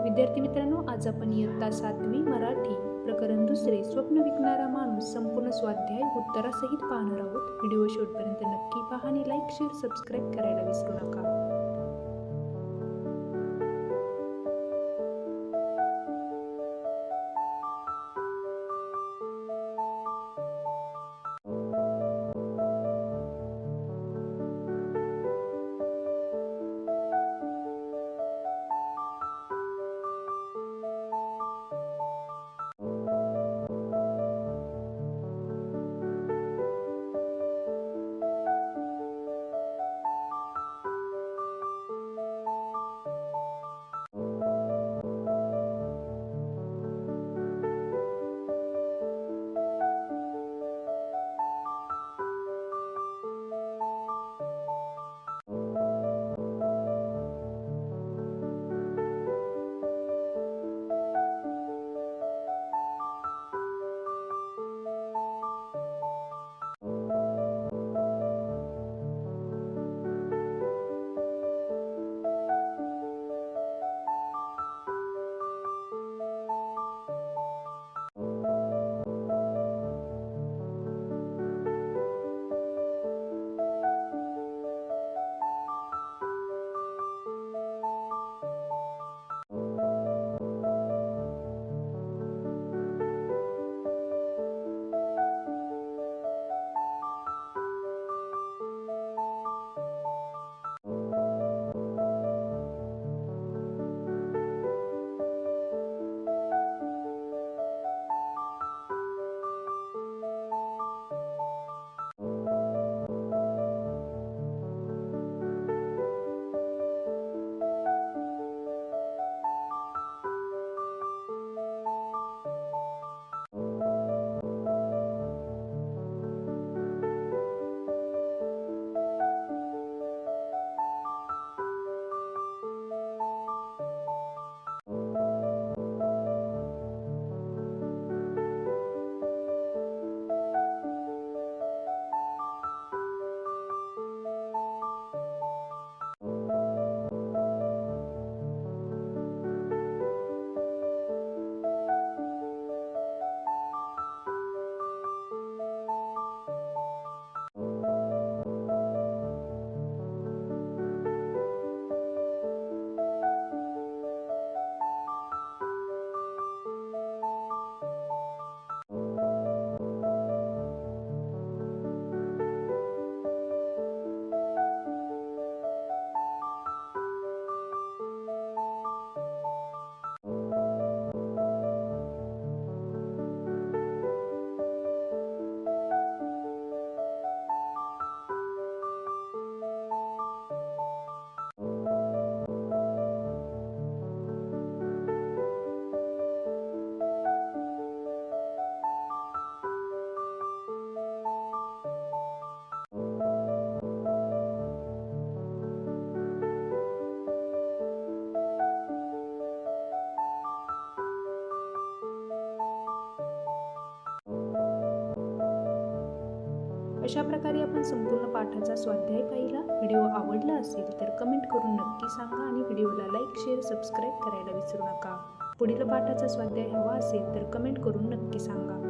विद्यार्थी मित्रांनो, आज आपण इयत्ता 7वी मराठी प्रकरण 2 स्वप्न विकणारा माणूस संपूर्ण स्वाध्याय उत्तरासहित पाहणार आहोत. व्हिडिओ शेवटपर्यंत नक्की पहा आणि लाईक, शेअर, सबस्क्राईब करायला विसरू नका. अशा प्रकारे आपण संपूर्ण पाठाचा स्वाध्याय पाहिला. व्हिडिओ आवडला असेल तर कमेंट करून नक्की सांगा आणि व्हिडिओला लाईक, शेअर, सबस्क्राईब करायला विसरू नका. पुढील पाठाचा स्वाध्याय हवा असेल तर कमेंट करून नक्की सांगा.